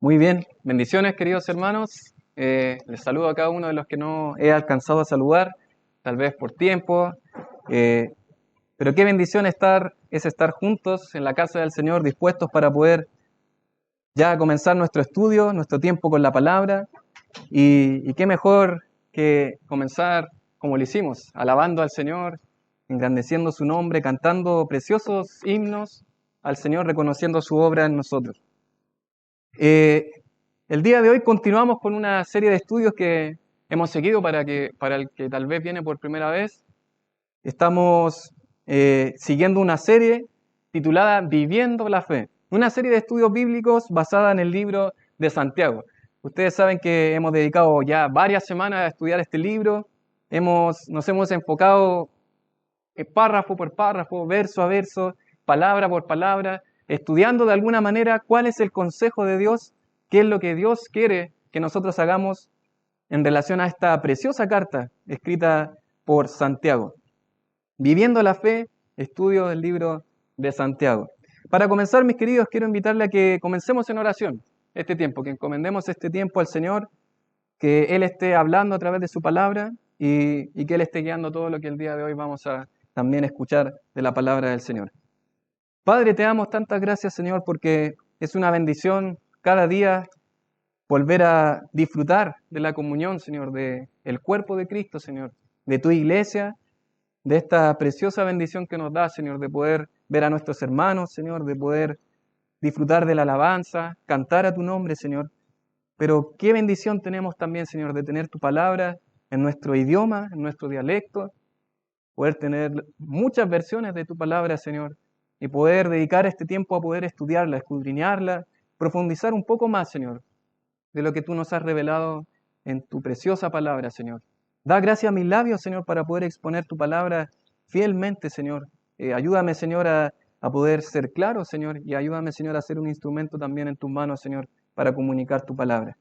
Muy bien, bendiciones queridos hermanos. Les saludo a cada uno de los que no he alcanzado a saludar, tal vez por tiempo, eh, pero qué bendición es estar juntos en la casa del Señor, dispuestos para poder ya comenzar nuestro estudio, nuestro tiempo con la palabra, y qué mejor que comenzar como lo hicimos, alabando al Señor, engrandeciendo su nombre, cantando preciosos himnos al Señor, reconociendo su obra en nosotros. Eh, el día de hoy continuamos con una serie de estudios que hemos seguido para el que tal vez viene por primera vez. Estamos siguiendo una serie titulada Viviendo la Fe, una serie de estudios bíblicos basada en el libro de Santiago. Ustedes saben que hemos dedicado ya varias semanas a estudiar este libro, nos hemos enfocado párrafo por párrafo, verso a verso, palabra por palabra, estudiando de alguna manera cuál es el consejo de Dios, qué es lo que Dios quiere que nosotros hagamos en relación a esta preciosa carta escrita por Santiago. Viviendo la fe, estudio del libro de Santiago. Para comenzar, mis queridos, quiero invitarle a que comencemos en oración este tiempo, que encomendemos este tiempo al Señor, que Él esté hablando a través de su palabra y que Él esté guiando todo lo que el día de hoy vamos a también escuchar de la palabra del Señor. Padre, te damos tantas gracias, Señor, porque es una bendición cada día volver a disfrutar de la comunión, Señor, de el cuerpo de Cristo, Señor, de tu iglesia, de esta preciosa bendición que nos da, Señor, de poder ver a nuestros hermanos, Señor, de poder disfrutar de la alabanza, cantar a tu nombre, Señor. Pero qué bendición tenemos también, Señor, de tener tu palabra en nuestro idioma, en nuestro dialecto, poder tener muchas versiones de tu palabra, Señor, y poder dedicar este tiempo a poder estudiarla, escudriñarla, profundizar un poco más, Señor, de lo que tú nos has revelado en tu preciosa palabra, Señor. Da gracia a mis labios, Señor, para poder exponer tu palabra fielmente, Señor. Ayúdame, Señor, a poder ser claro, Señor, y ayúdame, Señor, a ser un instrumento también en tus manos, Señor, para comunicar tu palabra.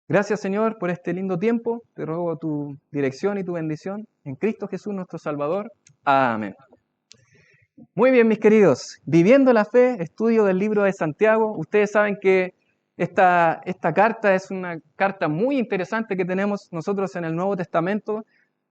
Gracias, Señor, por este lindo tiempo. Te ruego tu dirección y tu bendición en Cristo Jesús, nuestro Salvador. Amén. Muy bien, mis queridos. Viviendo la fe, estudio del libro de Santiago. Ustedes saben que esta carta es una carta muy interesante que tenemos nosotros en el Nuevo Testamento.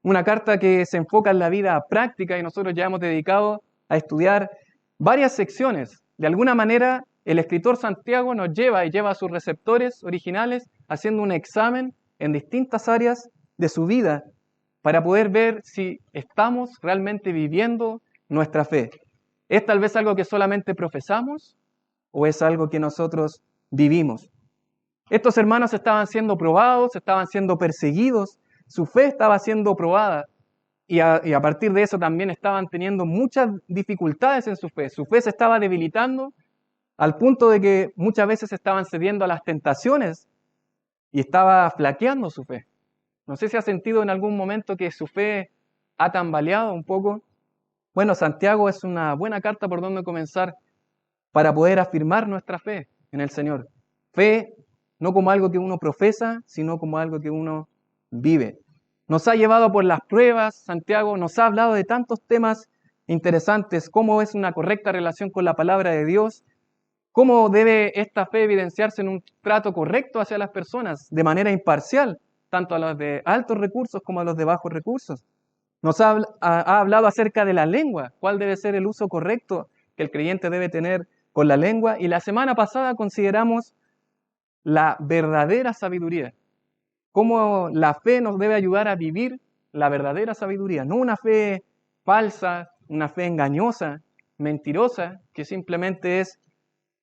Una carta que se enfoca en la vida práctica y nosotros ya hemos dedicado a estudiar varias secciones. De alguna manera, el escritor Santiago nos lleva y lleva a sus receptores originales haciendo un examen en distintas áreas de su vida para poder ver si estamos realmente viviendo nuestra fe. ¿Es tal vez algo que solamente profesamos o es algo que nosotros vivimos? Estos hermanos estaban siendo probados, estaban siendo perseguidos, su fe estaba siendo probada y a partir de eso también estaban teniendo muchas dificultades en su fe. Su fe se estaba debilitando al punto de que muchas veces estaban cediendo a las tentaciones y estaba flaqueando su fe. No sé si ha sentido en algún momento que su fe ha tambaleado un poco. Bueno, Santiago es una buena carta por donde comenzar para poder afirmar nuestra fe en el Señor. Fe no como algo que uno profesa, sino como algo que uno vive. Nos ha llevado por las pruebas, Santiago nos ha hablado de tantos temas interesantes, cómo es una correcta relación con la palabra de Dios, cómo debe esta fe evidenciarse en un trato correcto hacia las personas, de manera imparcial, tanto a los de altos recursos como a los de bajos recursos. Nos ha hablado acerca de la lengua, cuál debe ser el uso correcto que el creyente debe tener con la lengua. Y la semana pasada consideramos la verdadera sabiduría, cómo la fe nos debe ayudar a vivir la verdadera sabiduría, no una fe falsa, una fe engañosa, mentirosa, que simplemente es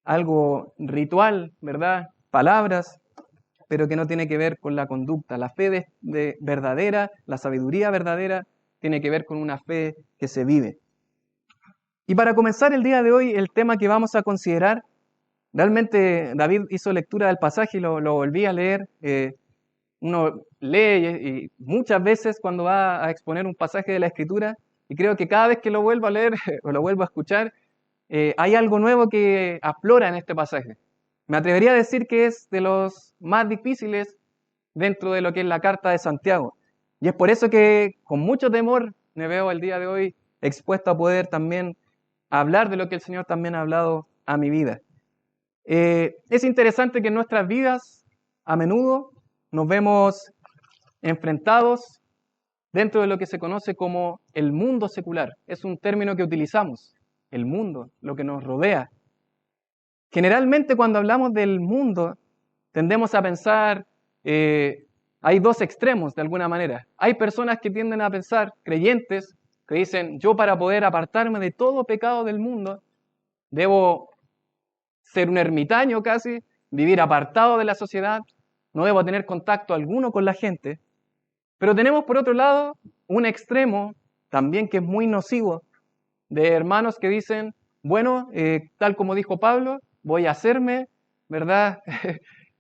algo ritual, ¿verdad? Palabras, pero que no tiene que ver con la conducta. La fe de verdadera, la sabiduría verdadera, tiene que ver con una fe que se vive. Y para comenzar el día de hoy, el tema que vamos a considerar, realmente David hizo lectura del pasaje y lo volví a leer. Uno lee y muchas veces cuando va a exponer un pasaje de la Escritura, y creo que cada vez que lo vuelvo a leer o lo vuelvo a escuchar, hay algo nuevo que aflora en este pasaje. Me atrevería a decir que es de los más difíciles dentro de lo que es la carta de Santiago. Y es por eso que con mucho temor me veo el día de hoy expuesto a poder también hablar de lo que el Señor también ha hablado a mi vida. Es interesante que en nuestras vidas a menudo nos vemos enfrentados dentro de lo que se conoce como el mundo secular. Es un término que utilizamos, el mundo, lo que nos rodea. Generalmente cuando hablamos del mundo, tendemos a pensar, hay dos extremos de alguna manera. Hay personas que tienden a pensar, creyentes, que dicen, yo para poder apartarme de todo pecado del mundo, debo ser un ermitaño casi, vivir apartado de la sociedad, no debo tener contacto alguno con la gente. Pero tenemos por otro lado un extremo también que es muy nocivo, de hermanos que dicen, bueno, tal como dijo Pablo, voy a hacerme, ¿verdad?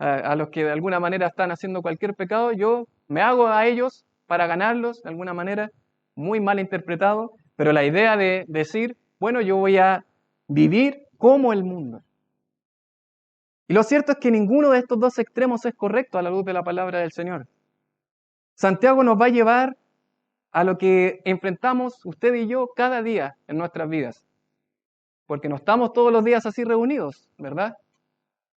a los que de alguna manera están haciendo cualquier pecado, yo me hago a ellos para ganarlos, de alguna manera, muy mal interpretado, pero la idea de decir, bueno, yo voy a vivir como el mundo. Y lo cierto es que ninguno de estos dos extremos es correcto a la luz de la palabra del Señor. Santiago nos va a llevar a lo que enfrentamos usted y yo cada día en nuestras vidas. Porque no estamos todos los días así reunidos, ¿verdad?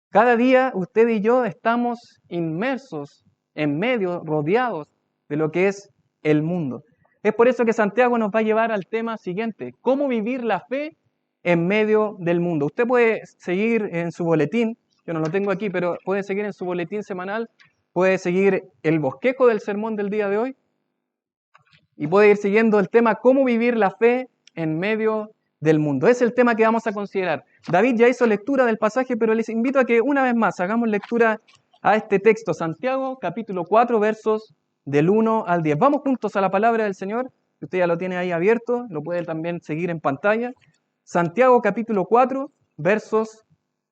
Cada día usted y yo estamos inmersos en medio, rodeados de lo que es el mundo. Es por eso que Santiago nos va a llevar al tema siguiente, cómo vivir la fe en medio del mundo. Usted puede seguir en su boletín, yo no lo tengo aquí, pero puede seguir en su boletín semanal, puede seguir el bosquejo del sermón del día de hoy y puede ir siguiendo el tema cómo vivir la fe en medio del mundo. Es el tema que vamos a considerar. David ya hizo lectura del pasaje, pero les invito a que una vez más hagamos lectura a este texto, Santiago capítulo 4, versos del 1 al 10. Vamos juntos a la palabra del Señor, usted ya lo tiene ahí abierto, lo puede también seguir en pantalla. Santiago capítulo 4, versos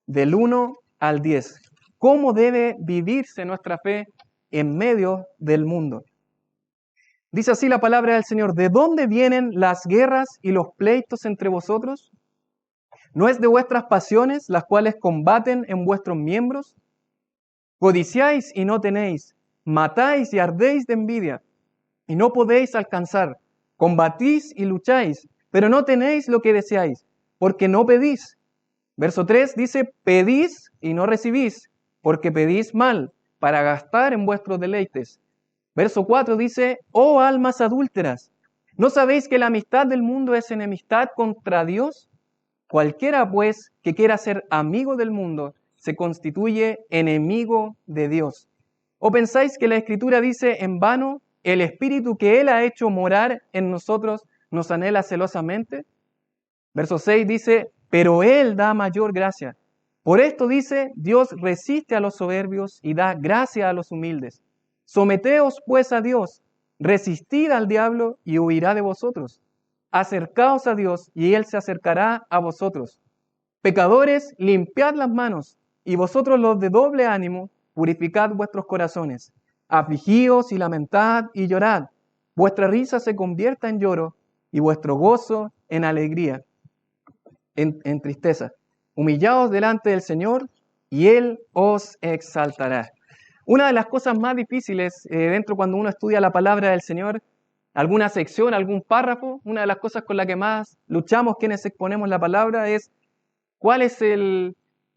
del 1 al 10. ¿Cómo debe vivirse nuestra fe en medio del mundo? Dice así la palabra del Señor: ¿de dónde vienen las guerras y los pleitos entre vosotros? ¿No es de vuestras pasiones las cuales combaten en vuestros miembros? Codiciáis y no tenéis, matáis y ardéis de envidia, y no podéis alcanzar. Combatís y lucháis, pero no tenéis lo que deseáis, porque no pedís. Verso 3 dice, pedís y no recibís, porque pedís mal, para gastar en vuestros deleites. Verso 4 dice, oh almas adúlteras, ¿no sabéis que la amistad del mundo es enemistad contra Dios? Cualquiera, pues, que quiera ser amigo del mundo, se constituye enemigo de Dios. ¿O pensáis que la Escritura dice en vano, el Espíritu que Él ha hecho morar en nosotros nos anhela celosamente? Verso 6 dice, pero Él da mayor gracia. Por esto dice, Dios resiste a los soberbios y da gracia a los humildes. Someteos pues a Dios, resistid al diablo y huirá de vosotros. Acercaos a Dios y Él se acercará a vosotros. Pecadores, limpiad las manos, y vosotros los de doble ánimo, purificad vuestros corazones. Afligíos y lamentad y llorad. Vuestra risa se convierta en lloro y vuestro gozo en alegría, en tristeza. Humillaos delante del Señor y Él os exaltará. Una de las cosas más difíciles dentro cuando uno estudia la palabra del Señor, alguna sección, algún párrafo, una de las cosas con la que más luchamos quienes exponemos la palabra es cuál es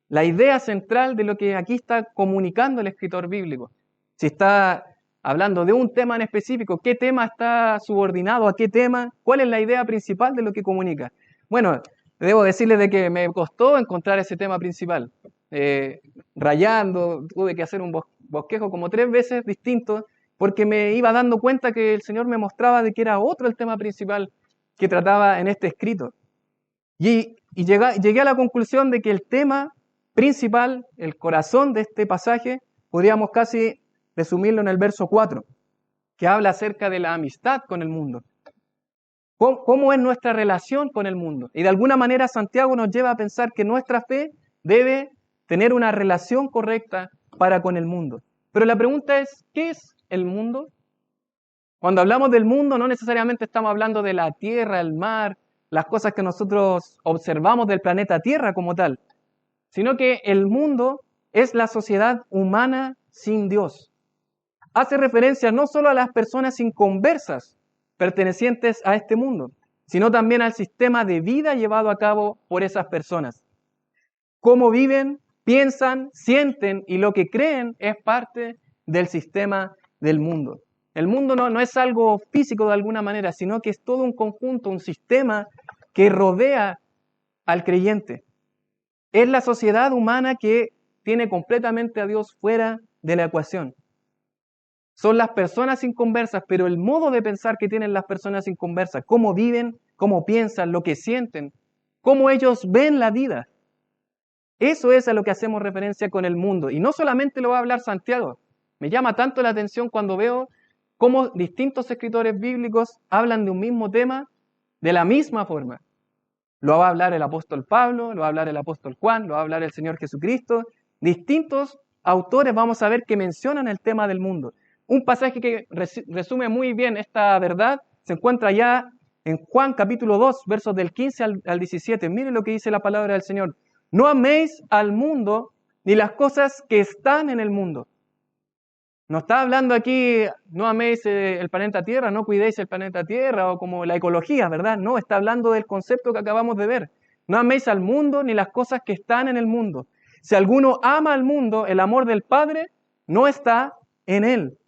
la idea central de lo que aquí está comunicando el escritor bíblico. Si está hablando de un tema en específico, qué tema está subordinado a qué tema, cuál es la idea principal de lo que comunica. Bueno, debo decirles de que me costó encontrar ese tema principal. Rayando, tuve que hacer un bosquejo como 3 veces distinto, porque me iba dando cuenta que el Señor me mostraba de que era otro el tema principal que trataba en este escrito. Y llegué a la conclusión de que el tema principal, el corazón de este pasaje, podríamos casi resumirlo en el verso 4, que habla acerca de la amistad con el mundo. ¿Cómo es nuestra relación con el mundo? Y de alguna manera Santiago nos lleva a pensar que nuestra fe debe tener una relación correcta para con el mundo. Pero la pregunta es, ¿qué es el mundo? Cuando hablamos del mundo no necesariamente estamos hablando de la tierra, el mar, las cosas que nosotros observamos del planeta Tierra como tal, sino que el mundo es la sociedad humana sin Dios. Hace referencia no solo a las personas inconversas pertenecientes a este mundo, sino también al sistema de vida llevado a cabo por esas personas. Cómo viven, piensan, sienten y lo que creen es parte del sistema del mundo. El mundo no es algo físico de alguna manera, sino que es todo un conjunto, un sistema que rodea al creyente. Es la sociedad humana que tiene completamente a Dios fuera de la ecuación. Son las personas inconversas, pero el modo de pensar que tienen las personas inconversas, cómo viven, cómo piensan, lo que sienten, cómo ellos ven la vida. Eso es a lo que hacemos referencia con el mundo. Y no solamente lo va a hablar Santiago. Me llama tanto la atención cuando veo cómo distintos escritores bíblicos hablan de un mismo tema de la misma forma. Lo va a hablar el apóstol Pablo, lo va a hablar el apóstol Juan, lo va a hablar el Señor Jesucristo. Distintos autores vamos a ver que mencionan el tema del mundo. Un pasaje que resume muy bien esta verdad se encuentra ya en Juan capítulo 2, versos del 15 al 17. Miren lo que dice la palabra del Señor. No améis al mundo ni las cosas que están en el mundo. No está hablando aquí, no améis el planeta Tierra, no cuidéis el planeta Tierra o como la ecología, ¿verdad? No, está hablando del concepto que acabamos de ver. No améis al mundo ni las cosas que están en el mundo. Si alguno ama al mundo, el amor del Padre no está en él.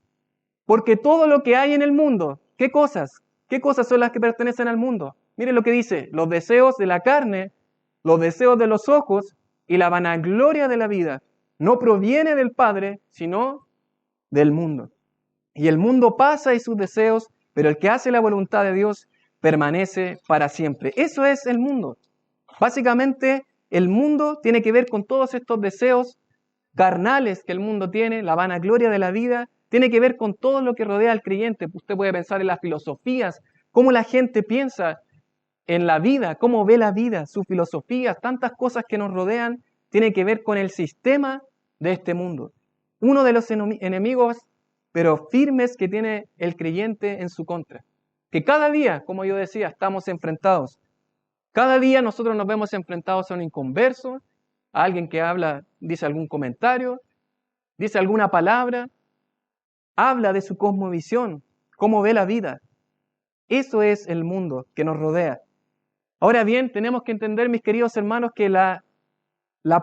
Porque todo lo que hay en el mundo, ¿qué cosas? ¿Qué cosas son las que pertenecen al mundo? Miren lo que dice, los deseos de la carne, los deseos de los ojos y la vanagloria de la vida no proviene del Padre, sino del mundo. Y el mundo pasa y sus deseos, pero el que hace la voluntad de Dios permanece para siempre. Eso es el mundo. Básicamente, el mundo tiene que ver con todos estos deseos carnales que el mundo tiene, la vanagloria de la vida, tiene que ver con todo lo que rodea al creyente. Usted puede pensar en las filosofías, cómo la gente piensa en la vida, cómo ve la vida, sus filosofías, tantas cosas que nos rodean, tiene que ver con el sistema de este mundo. Uno de los enemigos, pero firmes, que tiene el creyente en su contra. Que cada día, como yo decía, estamos enfrentados. Cada día nosotros nos vemos enfrentados a un inconverso, a alguien que habla, dice algún comentario, dice alguna palabra, habla de su cosmovisión, cómo ve la vida. Eso es el mundo que nos rodea. Ahora bien, tenemos que entender, mis queridos hermanos, que la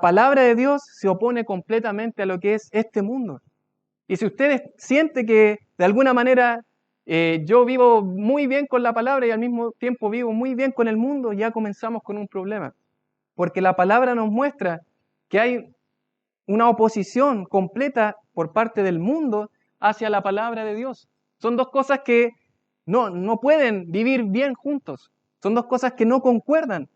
palabra de Dios se opone completamente a lo que es este mundo. Y si usted siente que de alguna manera yo vivo muy bien con la palabra y al mismo tiempo vivo muy bien con el mundo, ya comenzamos con un problema. Porque la palabra nos muestra que hay una oposición completa por parte del mundo hacia la palabra de Dios. Son dos cosas que no pueden vivir bien juntos. Son dos cosas que no concuerdan.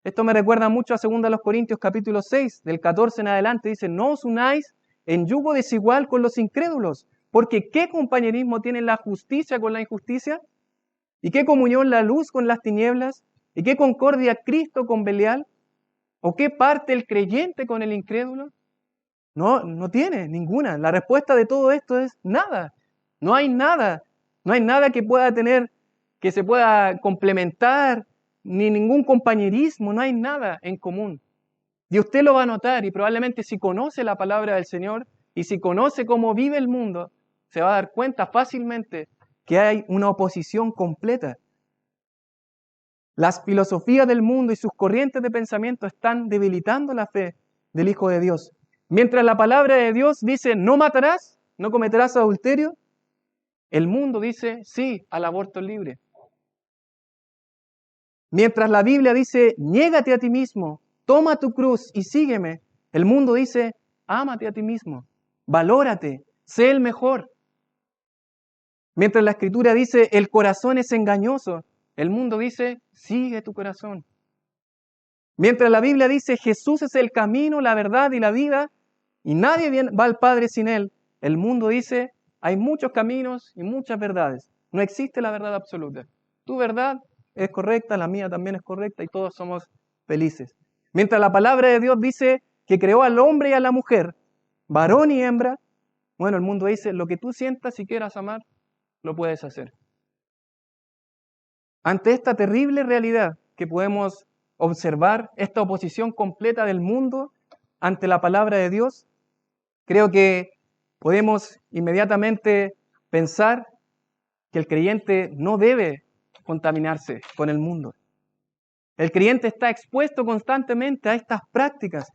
Esto me recuerda mucho a 2 Corintios capítulo 6, del 14 en adelante. Dice, no os unáis en yugo desigual con los incrédulos, porque ¿qué compañerismo tiene la justicia con la injusticia? ¿Y qué comunión la luz con las tinieblas? ¿Y qué concordia Cristo con Belial? ¿O qué parte el creyente con el incrédulo? No tiene ninguna. La respuesta de todo esto es nada. No hay nada. No hay nada que pueda tener, que se pueda complementar, ni ningún compañerismo, no hay nada en común. Y usted lo va a notar, y probablemente si conoce la palabra del Señor, y si conoce cómo vive el mundo, se va a dar cuenta fácilmente que hay una oposición completa. Las filosofías del mundo y sus corrientes de pensamiento están debilitando la fe del Hijo de Dios. Mientras la palabra de Dios dice, no matarás, no cometerás adulterio, el mundo dice, sí, al aborto libre. Mientras la Biblia dice, niégate a ti mismo, toma tu cruz y sígueme, el mundo dice, ámate a ti mismo, valórate, sé el mejor. Mientras la Escritura dice, el corazón es engañoso, el mundo dice, sigue tu corazón. Mientras la Biblia dice, Jesús es el camino, la verdad y la vida, y nadie va al Padre sin Él, el mundo dice, hay muchos caminos y muchas verdades. No existe la verdad absoluta. Tu verdad es correcta, la mía también es correcta y todos somos felices. Mientras la palabra de Dios dice que creó al hombre y a la mujer, varón y hembra, bueno, el mundo dice, lo que tú sientas y quieras amar, lo puedes hacer. Ante esta terrible realidad que podemos observar, esta oposición completa del mundo ante la palabra de Dios, creo que podemos inmediatamente pensar que el creyente no debe contaminarse con el mundo. El creyente está expuesto constantemente a estas prácticas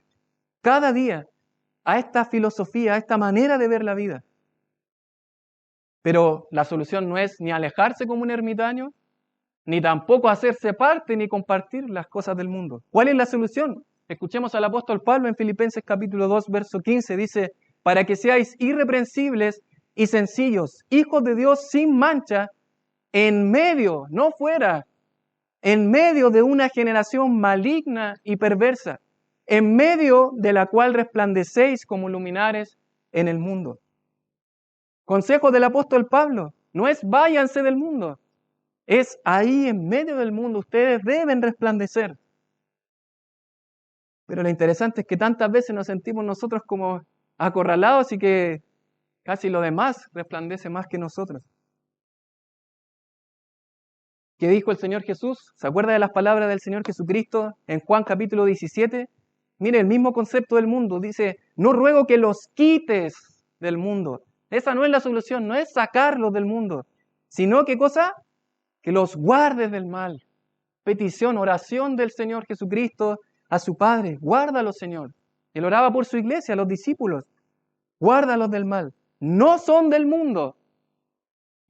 cada día a esta filosofía, a esta manera de ver la vida. Pero la solución no es ni alejarse como un ermitaño, ni tampoco hacerse parte ni compartir las cosas del mundo. ¿Cuál es la solución? Escuchemos al apóstol Pablo en Filipenses capítulo 2, verso 15, dice, para que seáis irreprensibles y sencillos, hijos de Dios sin mancha, en medio, no fuera, en medio de una generación maligna y perversa, en medio de la cual resplandecéis como luminares en el mundo. Consejo del apóstol Pablo, no es váyanse del mundo, es ahí en medio del mundo, ustedes deben resplandecer. Pero lo interesante es que tantas veces nos sentimos nosotros como acorralados y que casi lo demás resplandece más que nosotros. ¿Qué dijo el Señor Jesús? ¿Se acuerda de las palabras del Señor Jesucristo en Juan capítulo 17? Mire, el mismo concepto del mundo. Dice, no ruego que los quites del mundo. Esa no es la solución, no es sacarlos del mundo, sino ¿qué cosa? Que los guardes del mal. Petición, oración del Señor Jesucristo a su Padre. Guárdalos, Señor. Él oraba por su iglesia, los discípulos. Guárdalos del mal. No son del mundo.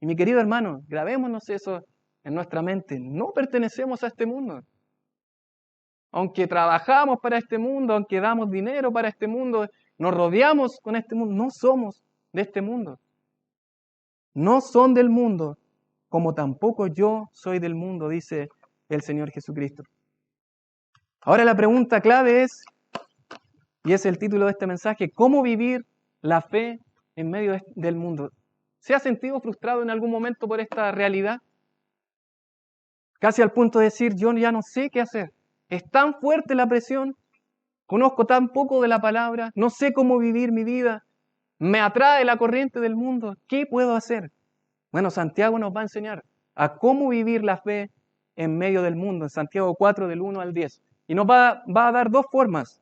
Y mi querido hermano, grabémonos eso en nuestra mente. No pertenecemos a este mundo. Aunque trabajamos para este mundo, aunque damos dinero para este mundo, nos rodeamos con este mundo, no somos de este mundo. No son del mundo, como tampoco yo soy del mundo, dice el Señor Jesucristo. Ahora la pregunta clave es, y es el título de este mensaje, ¿cómo vivir la fe en medio del mundo? ¿Se ha sentido frustrado en algún momento por esta realidad? Casi al punto de decir, yo ya no sé qué hacer. Es tan fuerte la presión, conozco tan poco de la palabra, no sé cómo vivir mi vida, me atrae la corriente del mundo, ¿qué puedo hacer? Bueno, Santiago nos va a enseñar a cómo vivir la fe en medio del mundo, en Santiago 4, del 1 al 10. Y nos va a dar dos formas.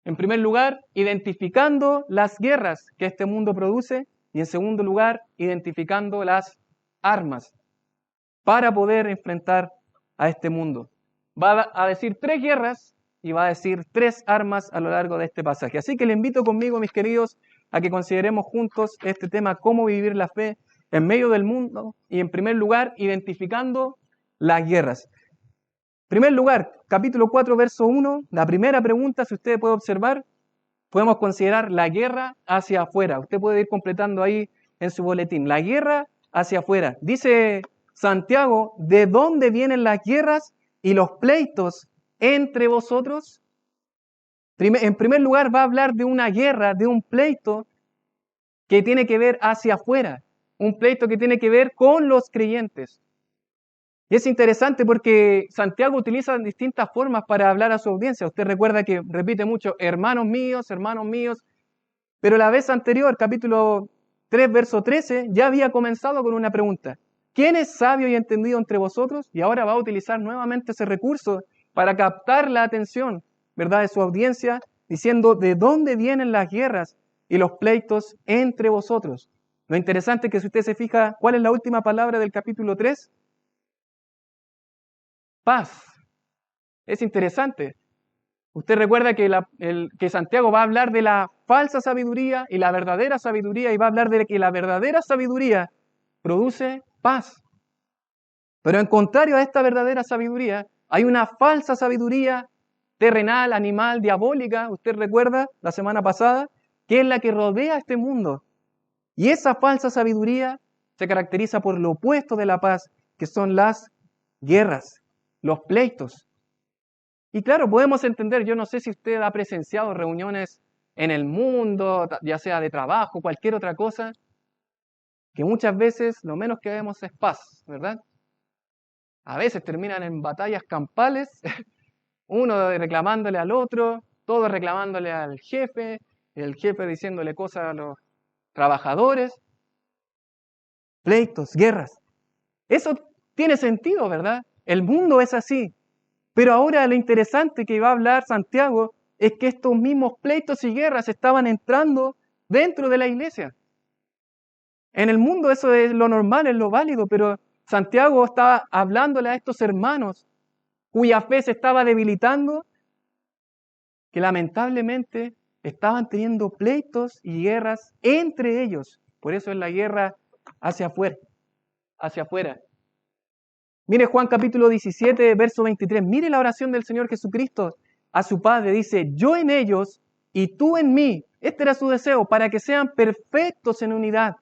En primer lugar, identificando las guerras que este mundo produce, y en segundo lugar, identificando las armas para poder enfrentar a este mundo. Va a decir 3 guerras y va a decir 3 armas a lo largo de este pasaje. Así que le invito conmigo, mis queridos, a que consideremos juntos este tema, cómo vivir la fe en medio del mundo y en primer lugar, identificando las guerras. En primer lugar, capítulo 4, verso 1, la primera pregunta, si usted puede observar, podemos considerar la guerra hacia afuera. Usted puede ir completando ahí en su boletín. La guerra hacia afuera. Dice Santiago, ¿de dónde vienen las guerras y los pleitos entre vosotros? En primer lugar va a hablar de una guerra, de un pleito que tiene que ver hacia afuera. Un pleito que tiene que ver con los creyentes. Y es interesante porque Santiago utiliza distintas formas para hablar a su audiencia. Usted recuerda que repite mucho, hermanos míos, pero la vez anterior, capítulo 3, verso 13, ya había comenzado con una pregunta. ¿Quién es sabio y entendido entre vosotros? Y ahora va a utilizar nuevamente ese recurso para captar la atención, ¿verdad?, de su audiencia, diciendo, ¿de dónde vienen las guerras y los pleitos entre vosotros? Lo interesante es que si usted se fija, ¿cuál es la última palabra del capítulo 3? Paz. Es interesante. Usted recuerda que Santiago va a hablar de la falsa sabiduría y la verdadera sabiduría, y va a hablar de que la verdadera sabiduría produce paz. Pero en contrario a esta verdadera sabiduría, hay una falsa sabiduría terrenal, animal, diabólica, usted recuerda la semana pasada, que es la que rodea este mundo. Y esa falsa sabiduría se caracteriza por lo opuesto de la paz, que son las guerras, los pleitos. Y claro, podemos entender, yo no sé si usted ha presenciado reuniones en el mundo, ya sea de trabajo, cualquier otra cosa, que muchas veces lo menos que vemos es paz, ¿verdad? A veces terminan en batallas campales, uno reclamándole al otro, todos reclamándole al jefe, el jefe diciéndole cosas a los trabajadores, pleitos, guerras. Eso tiene sentido, ¿verdad? El mundo es así. Pero ahora lo interesante que va a hablar Santiago es que estos mismos pleitos y guerras estaban entrando dentro de la iglesia. En el mundo eso es lo normal, es lo válido, pero Santiago estaba hablándole a estos hermanos cuya fe se estaba debilitando que lamentablemente estaban teniendo pleitos y guerras entre ellos. Por eso es la guerra hacia afuera, hacia afuera. Mire Juan capítulo 17, verso 23. Mire la oración del Señor Jesucristo a su Padre. Dice, yo en ellos y tú en mí. Este era su deseo, para que sean perfectos en unidad,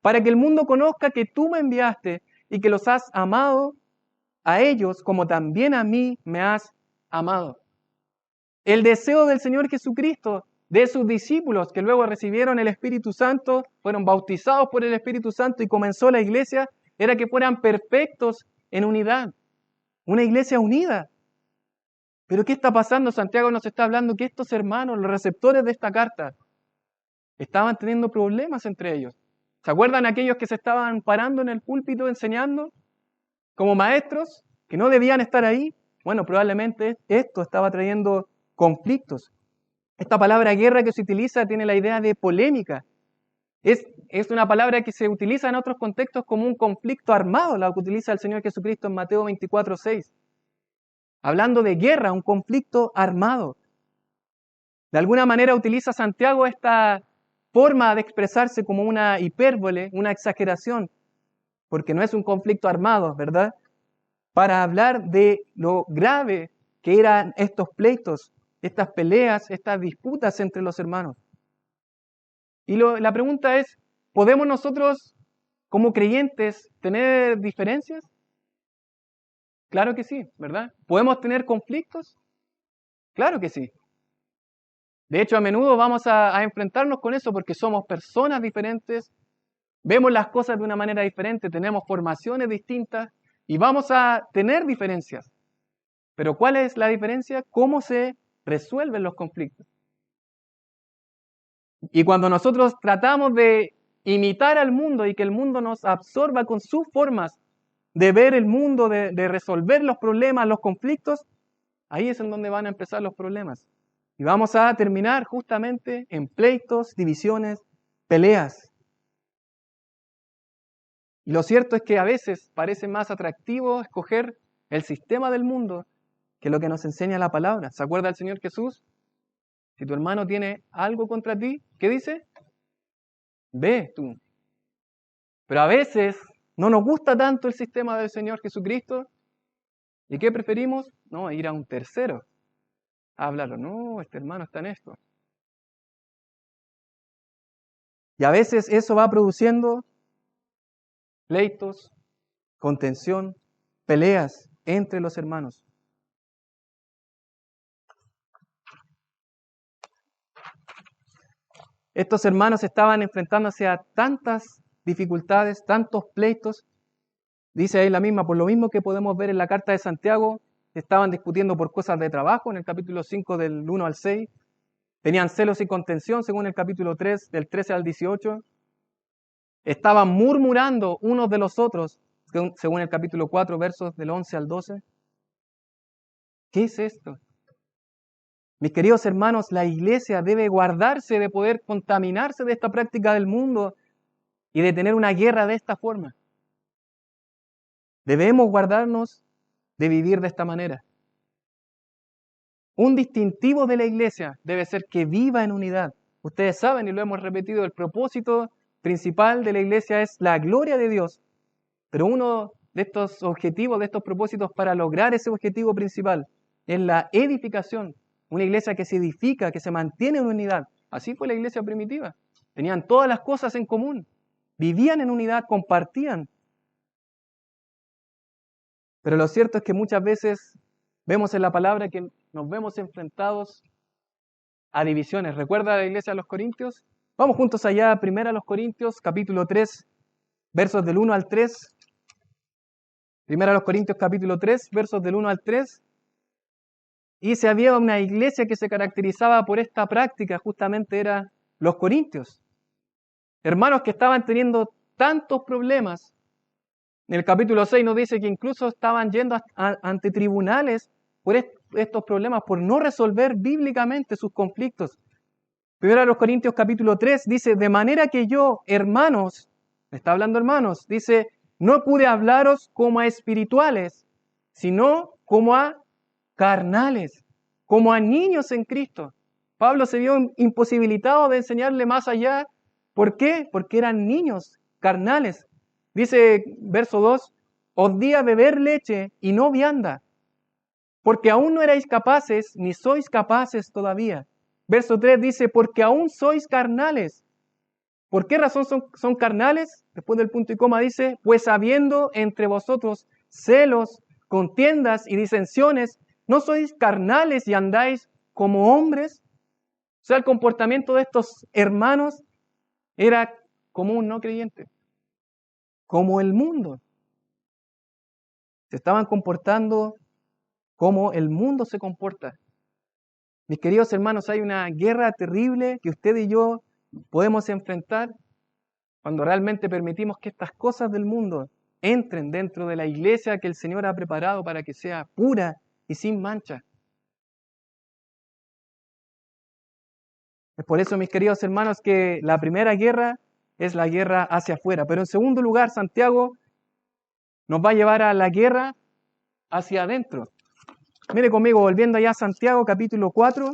para que el mundo conozca que tú me enviaste y que los has amado a ellos como también a mí me has amado. El deseo del Señor Jesucristo, de sus discípulos que luego recibieron el Espíritu Santo, fueron bautizados por el Espíritu Santo y comenzó la iglesia, era que fueran perfectos en unidad. Una iglesia unida. Pero ¿qué está pasando? Santiago nos está hablando que estos hermanos, los receptores de esta carta, estaban teniendo problemas entre ellos. ¿Se acuerdan aquellos que se estaban parando en el púlpito enseñando como maestros, que no debían estar ahí? Bueno, probablemente esto estaba trayendo conflictos. Esta palabra guerra que se utiliza tiene la idea de polémica. Es una palabra que se utiliza en otros contextos como un conflicto armado, la que utiliza el Señor Jesucristo en Mateo 24:6. Hablando de guerra, un conflicto armado. De alguna manera utiliza Santiago esta forma de expresarse como una hipérbole, una exageración, porque no es un conflicto armado, ¿verdad? Para hablar de lo grave que eran estos pleitos, estas peleas, estas disputas entre los hermanos. Y la pregunta es, ¿podemos nosotros como creyentes tener diferencias? Claro que sí, ¿verdad? ¿Podemos tener conflictos? Claro que sí. De hecho, a menudo vamos a enfrentarnos con eso porque somos personas diferentes, vemos las cosas de una manera diferente, tenemos formaciones distintas y vamos a tener diferencias. Pero ¿cuál es la diferencia? ¿Cómo se resuelven los conflictos? Y cuando nosotros tratamos de imitar al mundo y que el mundo nos absorba con sus formas de ver el mundo, de resolver los problemas, los conflictos, ahí es en donde van a empezar los problemas. Y vamos a terminar justamente en pleitos, divisiones, peleas. Y lo cierto es que a veces parece más atractivo escoger el sistema del mundo que lo que nos enseña la palabra. ¿Se acuerda el Señor Jesús? Si tu hermano tiene algo contra ti, ¿qué dice? Ve tú. Pero a veces no nos gusta tanto el sistema del Señor Jesucristo. ¿Y qué preferimos? No, ir a un tercero a hablarlo. No, este hermano está en esto. Y a veces eso va produciendo pleitos, contención, peleas entre los hermanos. Estos hermanos estaban enfrentándose a tantas dificultades, tantos pleitos. Dice ahí la misma, por lo mismo que podemos ver en la carta de Santiago, estaban discutiendo por cosas de trabajo en el capítulo 5 del 1 al 6. Tenían celos y contención según el capítulo 3 del 13 al 18. Estaban murmurando unos de los otros según el capítulo 4 versos del 11 al 12. ¿Qué es esto? Mis queridos hermanos, la iglesia debe guardarse de poder contaminarse de esta práctica del mundo y de tener una guerra de esta forma. Debemos guardarnos de vivir de esta manera. Un distintivo de la iglesia debe ser que viva en unidad. Ustedes saben, y lo hemos repetido, el propósito principal de la iglesia es la gloria de Dios. Pero uno de estos objetivos, de estos propósitos para lograr ese objetivo principal es la edificación. Una iglesia que se edifica, que se mantiene en unidad. Así fue la iglesia primitiva. Tenían todas las cosas en común. Vivían en unidad, compartían. Pero lo cierto es que muchas veces vemos en la palabra que nos vemos enfrentados a divisiones. ¿Recuerda la iglesia de los Corintios? Vamos juntos allá, primero a los Corintios, capítulo 3, versos del 1 al 3. Primero a los Corintios, capítulo 3, versos del 1 al 3. Y si había una iglesia que se caracterizaba por esta práctica, justamente eran los Corintios. Hermanos que estaban teniendo tantos problemas. En el capítulo 6 nos dice que incluso estaban yendo ante tribunales por estos problemas, por no resolver bíblicamente sus conflictos. Primero a los Corintios capítulo 3 dice, de manera que yo, hermanos, está hablando hermanos, dice, no pude hablaros como a espirituales, sino como a carnales, como a niños en Cristo. Pablo se vio imposibilitado de enseñarle más allá. ¿Por qué? Porque eran niños carnales. Dice verso 2, os di a beber leche y no vianda, porque aún no erais capaces, ni sois capaces todavía. Verso 3 dice, porque aún sois carnales. ¿Por qué razón son carnales? Después del punto y coma dice, pues habiendo entre vosotros celos, contiendas y disensiones, ¿no sois carnales y andáis como hombres? O sea, el comportamiento de estos hermanos era como un no creyente, como el mundo. Se estaban comportando como el mundo se comporta. Mis queridos hermanos, hay una guerra terrible que usted y yo podemos enfrentar cuando realmente permitimos que estas cosas del mundo entren dentro de la iglesia que el Señor ha preparado para que sea pura y sin mancha. Es por eso, mis queridos hermanos, que la primera guerra es la guerra hacia afuera. Pero en segundo lugar, Santiago nos va a llevar a la guerra hacia adentro. Mire conmigo, volviendo allá a Santiago, capítulo 4,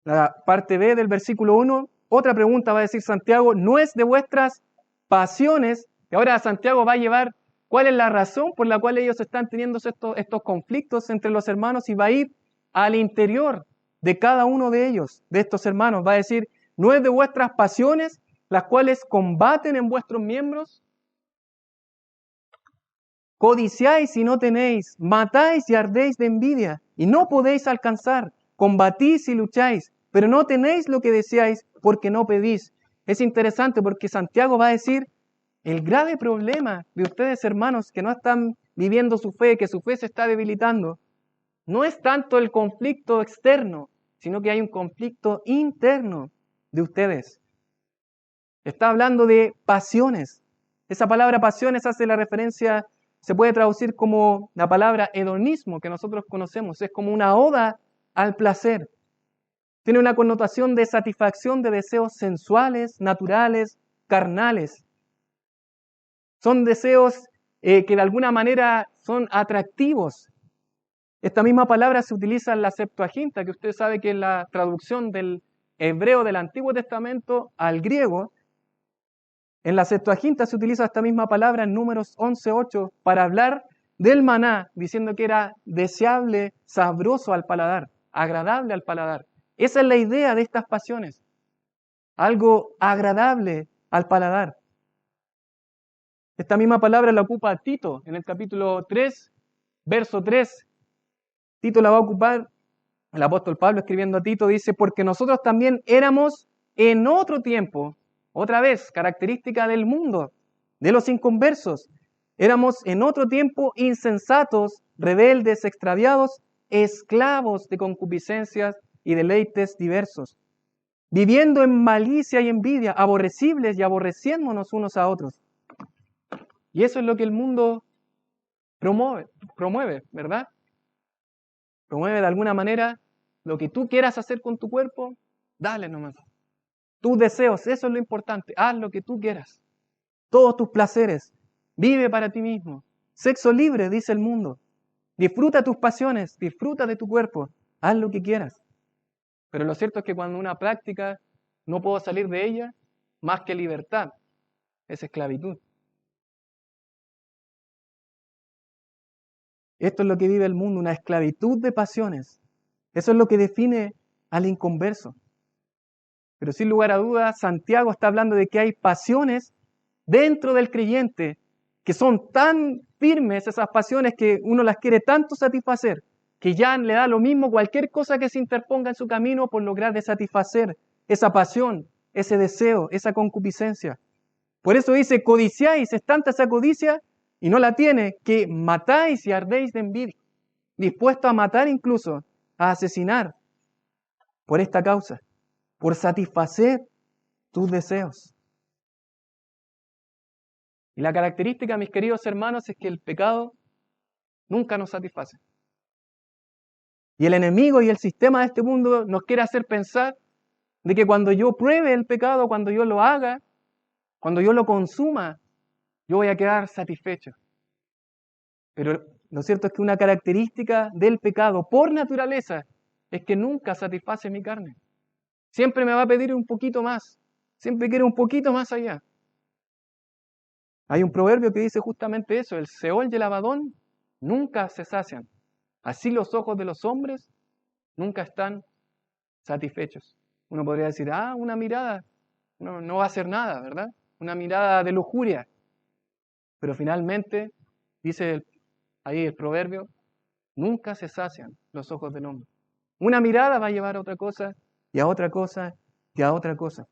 la parte B del versículo 1. Otra pregunta va a decir Santiago, no es de vuestras pasiones. Y ahora Santiago va a llevar cuál es la razón por la cual ellos están teniendo estos conflictos entre los hermanos y va a ir al interior de cada uno de ellos, de estos hermanos. Va a decir, no es de vuestras pasiones las cuales combaten en vuestros miembros. Codiciáis y no tenéis, matáis y ardéis de envidia y no podéis alcanzar, combatís y lucháis, pero no tenéis lo que deseáis porque no pedís. Es interesante porque Santiago va a decir el grave problema de ustedes, hermanos, que no están viviendo su fe, que su fe se está debilitando, no es tanto el conflicto externo, sino que hay un conflicto interno de ustedes. Está hablando de pasiones. Esa palabra pasiones hace la referencia, se puede traducir como la palabra hedonismo que nosotros conocemos. Es como una oda al placer. Tiene una connotación de satisfacción de deseos sensuales, naturales, carnales. Son deseos que de alguna manera son atractivos. Esta misma palabra se utiliza en la Septuaginta, que usted sabe que es la traducción del hebreo del Antiguo Testamento al griego. En la Septuaginta se utiliza esta misma palabra en Números 11:8 para hablar del maná, diciendo que era deseable, sabroso al paladar, agradable al paladar. Esa es la idea de estas pasiones, algo agradable al paladar. Esta misma palabra la ocupa Tito en el capítulo 3, verso 3. Tito la va a ocupar, el apóstol Pablo escribiendo a Tito dice, porque nosotros también éramos en otro tiempo, otra vez, característica del mundo, de los inconversos, éramos en otro tiempo insensatos, rebeldes, extraviados, esclavos de concupiscencias y deleites diversos, viviendo en malicia y envidia, aborrecibles y aborreciéndonos unos a otros. Y eso es lo que el mundo promueve, ¿verdad? Promueve de alguna manera lo que tú quieras hacer con tu cuerpo, dale nomás. Tus deseos, eso es lo importante, haz lo que tú quieras. Todos tus placeres, vive para ti mismo. Sexo libre, dice el mundo. Disfruta tus pasiones, disfruta de tu cuerpo, haz lo que quieras. Pero lo cierto es que cuando una práctica no puedo salir de ella, más que libertad, es esclavitud. Esto es lo que vive el mundo, una esclavitud de pasiones. Eso es lo que define al inconverso. Pero sin lugar a dudas, Santiago está hablando de que hay pasiones dentro del creyente que son tan firmes, esas pasiones que uno las quiere tanto satisfacer, que ya le da lo mismo cualquier cosa que se interponga en su camino por lograr de satisfacer esa pasión, ese deseo, esa concupiscencia. Por eso dice, codiciáis, es tanta esa codicia y no la tiene, que matáis y ardéis de envidia, dispuesto a matar incluso, a asesinar, por esta causa, por satisfacer tus deseos. Y la característica, mis queridos hermanos, es que el pecado nunca nos satisface. Y el enemigo y el sistema de este mundo nos quiere hacer pensar de que cuando yo pruebe el pecado, cuando yo lo haga, cuando yo lo consuma, yo voy a quedar satisfecho. Pero Lo cierto es que una característica del pecado por naturaleza es que nunca satisface mi carne. Siempre me va a pedir un poquito más. Siempre quiere un poquito más allá. Hay un proverbio que dice justamente eso: el Seol y el Abadón nunca se sacian. Así los ojos de los hombres nunca están satisfechos. Uno podría decir, una mirada no va a hacer nada, ¿verdad? Una mirada de lujuria. Pero finalmente, dice ahí el proverbio, nunca se sacian los ojos del hombre. Una mirada va a llevar a otra cosa, y a otra cosa, y a otra cosa.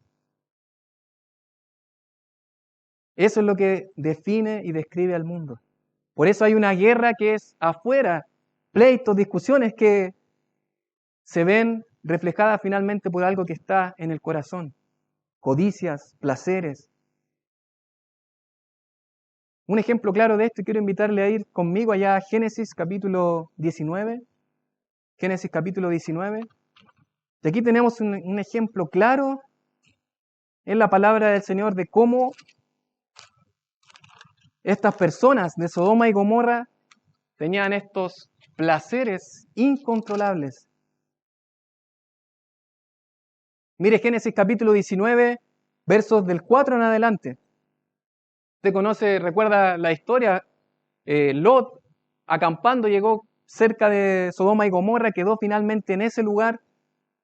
Eso es lo que define y describe al mundo. Por eso hay una guerra que es afuera, pleitos, discusiones que se ven reflejadas finalmente por algo que está en el corazón. Codicias, placeres. Un ejemplo claro de esto, y quiero invitarle a ir conmigo allá a Génesis capítulo 19. Génesis capítulo 19. Y aquí tenemos un ejemplo claro en la palabra del Señor de cómo estas personas de Sodoma y Gomorra tenían estos placeres incontrolables. Mire Génesis capítulo 19, versos del 4 en adelante. Usted conoce, recuerda la historia, Lot acampando llegó cerca de Sodoma y Gomorra, quedó finalmente en ese lugar.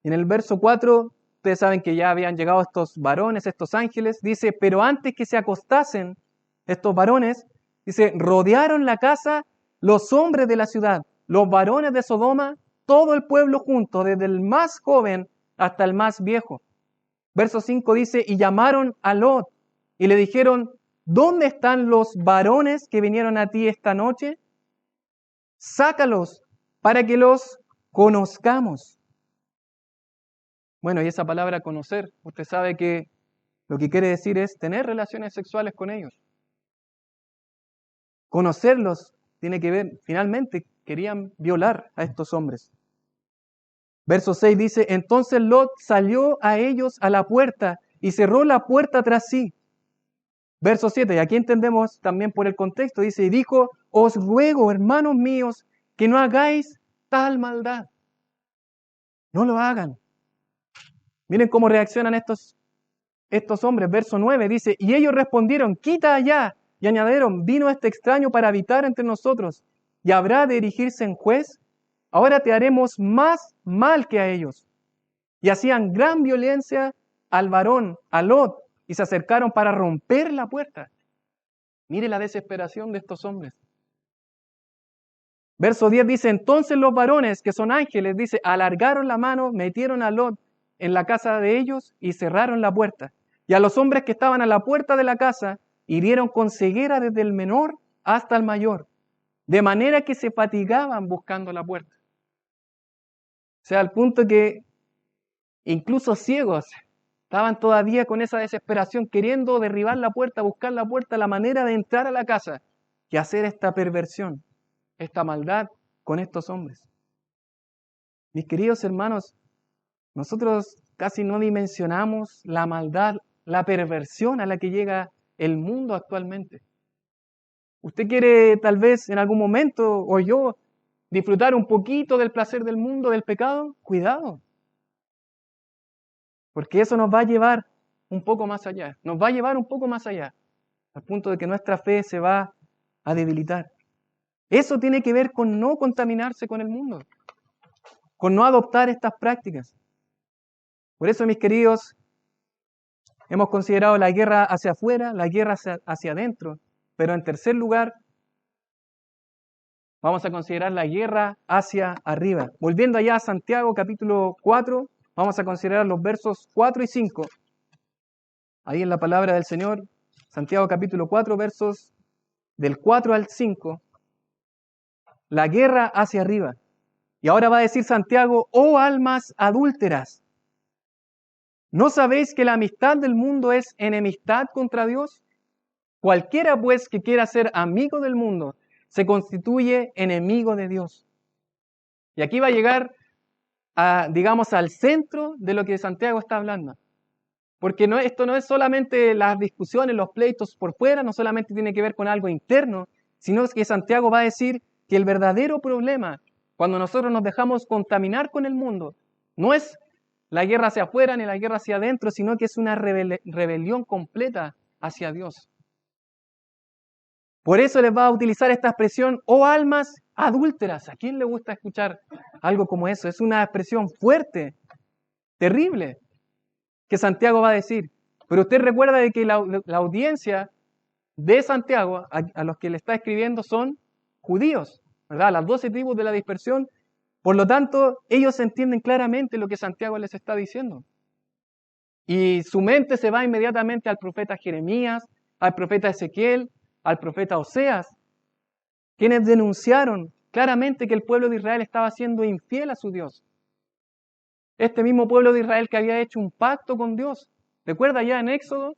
En el verso 4, ustedes saben que ya habían llegado estos varones, estos ángeles, dice, pero antes que se acostasen estos varones, dice, rodearon la casa los hombres de la ciudad, los varones de Sodoma, todo el pueblo junto, desde el más joven hasta el más viejo. Verso 5 dice, y llamaron a Lot y le dijeron, ¿dónde están los varones que vinieron a ti esta noche? Sácalos para que los conozcamos. Bueno, y esa palabra conocer, usted sabe que lo que quiere decir es tener relaciones sexuales con ellos. Conocerlos tiene que ver, finalmente querían violar a estos hombres. Verso 6 dice, entonces Lot salió a ellos a la puerta y cerró la puerta tras sí. Verso 7, y aquí entendemos también por el contexto, dice, y dijo, os ruego, hermanos míos, que no hagáis tal maldad. No lo hagan. Miren cómo reaccionan estos hombres. Verso 9 dice, y ellos respondieron, quita allá. Y añadieron, vino este extraño para habitar entre nosotros, y habrá de erigirse en juez. Ahora te haremos más mal que a ellos. Y hacían gran violencia al varón, a Lot, y se acercaron para romper la puerta. Mire la desesperación de estos hombres. Verso 10 dice, entonces los varones, que son ángeles, dice, alargaron la mano, metieron a Lot en la casa de ellos y cerraron la puerta. Y a los hombres que estaban a la puerta de la casa, hirieron con ceguera desde el menor hasta el mayor, de manera que se fatigaban buscando la puerta. O sea, al punto que incluso ciegos estaban todavía con esa desesperación, queriendo derribar la puerta, buscar la puerta, la manera de entrar a la casa y hacer esta perversión, esta maldad con estos hombres. Mis queridos hermanos, nosotros casi no dimensionamos la maldad, la perversión a la que llega el mundo actualmente. Usted quiere tal vez en algún momento, o yo, disfrutar un poquito del placer del mundo, del pecado. Cuidado. Porque eso nos va a llevar un poco más allá. Nos va a llevar un poco más allá. Al punto de que nuestra fe se va a debilitar. Eso tiene que ver con no contaminarse con el mundo. Con no adoptar estas prácticas. Por eso, mis queridos, hemos considerado la guerra hacia afuera, la guerra hacia adentro, pero en tercer lugar, vamos a considerar la guerra hacia arriba. Volviendo allá a Santiago capítulo 4, vamos a considerar los versos 4 y 5. Ahí en la palabra del Señor, Santiago capítulo 4, versos del 4 al 5, la guerra hacia arriba. Y ahora va a decir Santiago, oh almas adúlteras, ¿no sabéis que la amistad del mundo es enemistad contra Dios? Cualquiera pues que quiera ser amigo del mundo se constituye enemigo de Dios. Y aquí va a llegar digamos, al centro de lo que Santiago está hablando. Porque esto no es solamente las discusiones, los pleitos por fuera, no solamente tiene que ver con algo interno, sino que Santiago va a decir que el verdadero problema, cuando nosotros nos dejamos contaminar con el mundo, no es la guerra hacia afuera ni la guerra hacia adentro, sino que es una rebelión completa hacia Dios. Por eso les va a utilizar esta expresión, oh almas adúlteras. ¿A quién le gusta escuchar algo como eso? Es una expresión fuerte, terrible, que Santiago va a decir. Pero usted recuerda de que la audiencia de Santiago, a los que le está escribiendo, son judíos, ¿verdad? Las 12 tribus de la dispersión. Por lo tanto, ellos entienden claramente lo que Santiago les está diciendo. Y su mente se va inmediatamente al profeta Jeremías, al profeta Ezequiel, al profeta Oseas, quienes denunciaron claramente que el pueblo de Israel estaba siendo infiel a su Dios. Este mismo pueblo de Israel que había hecho un pacto con Dios. ¿Recuerda ya en Éxodo?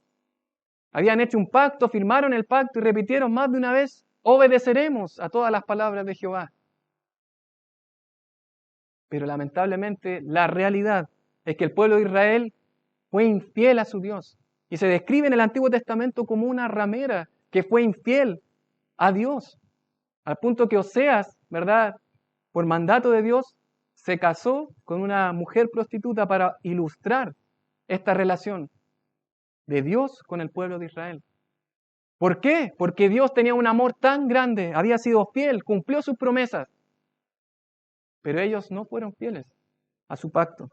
Habían hecho un pacto, firmaron el pacto y repitieron más de una vez, obedeceremos a todas las palabras de Jehová. Pero lamentablemente la realidad es que el pueblo de Israel fue infiel a su Dios. Y se describe en el Antiguo Testamento como una ramera que fue infiel a Dios. Al punto que Oseas, ¿verdad? Por mandato de Dios, se casó con una mujer prostituta para ilustrar esta relación de Dios con el pueblo de Israel. ¿Por qué? Porque Dios tenía un amor tan grande, había sido fiel, cumplió sus promesas. Pero ellos no fueron fieles a su pacto.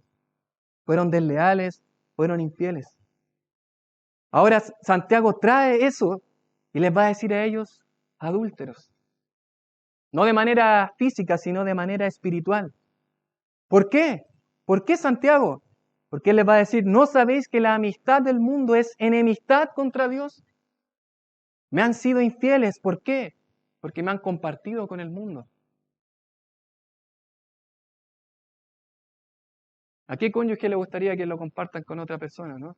Fueron desleales, fueron infieles. Ahora Santiago trae eso y les va a decir a ellos adúlteros. No de manera física, sino de manera espiritual. ¿Por qué? ¿Por qué Santiago? Porque él les va a decir, ¿no sabéis que la amistad del mundo es enemistad contra Dios? Me han sido infieles. ¿Por qué? Porque me han compartido con el mundo. ¿A qué cónyuge le gustaría que lo compartan con otra persona, no?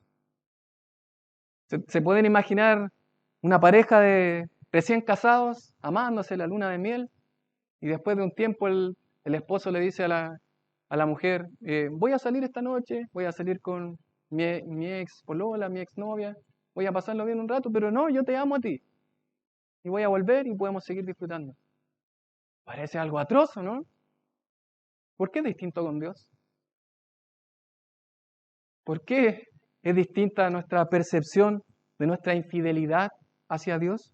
¿Se pueden imaginar una pareja de recién casados, amándose la luna de miel, y después de un tiempo el esposo le dice a la mujer, voy a salir esta noche, voy a salir con mi ex polola, mi ex novia, voy a pasarlo bien un rato, pero no, yo te amo a ti, y voy a volver y podemos seguir disfrutando? Parece algo atroz, ¿no? ¿Por qué es distinto con Dios? ¿Por qué es distinta nuestra percepción de nuestra infidelidad hacia Dios?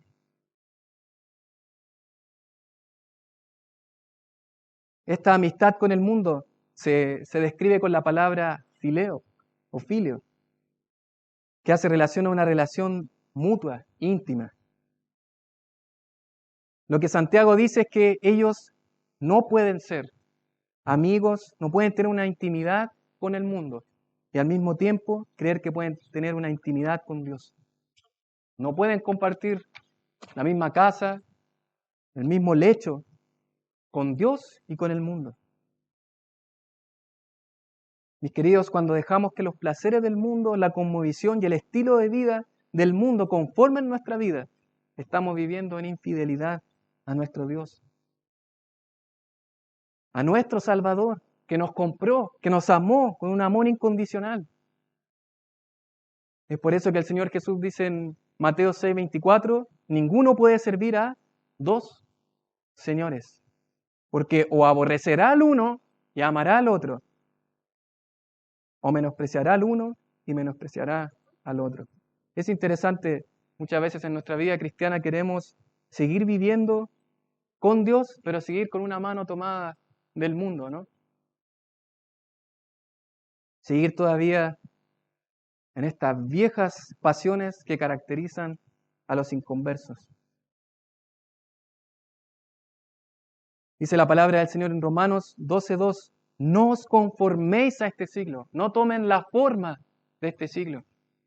Esta amistad con el mundo se describe con la palabra fileo o filio, que hace relación a una relación mutua, íntima. Lo que Santiago dice es que ellos no pueden ser amigos, no pueden tener una intimidad con el mundo y al mismo tiempo creer que pueden tener una intimidad con Dios. No pueden compartir la misma casa, el mismo lecho con Dios y con el mundo. Mis queridos, cuando dejamos que los placeres del mundo, la cosmovisión y el estilo de vida del mundo conformen nuestra vida, estamos viviendo en infidelidad a nuestro Dios, a nuestro Salvador, que nos compró, que nos amó con un amor incondicional. Es por eso que el Señor Jesús dice en Mateo 6:24, ninguno puede servir a dos señores, porque o aborrecerá al uno y amará al otro, o menospreciará al uno y menospreciará al otro. Es interesante, muchas veces en nuestra vida cristiana queremos seguir viviendo con Dios, pero seguir con una mano tomada del mundo, ¿no? Seguir todavía en estas viejas pasiones que caracterizan a los inconversos. Dice la palabra del Señor en Romanos 12:2, no os conforméis a este siglo, no tomen la forma de este siglo.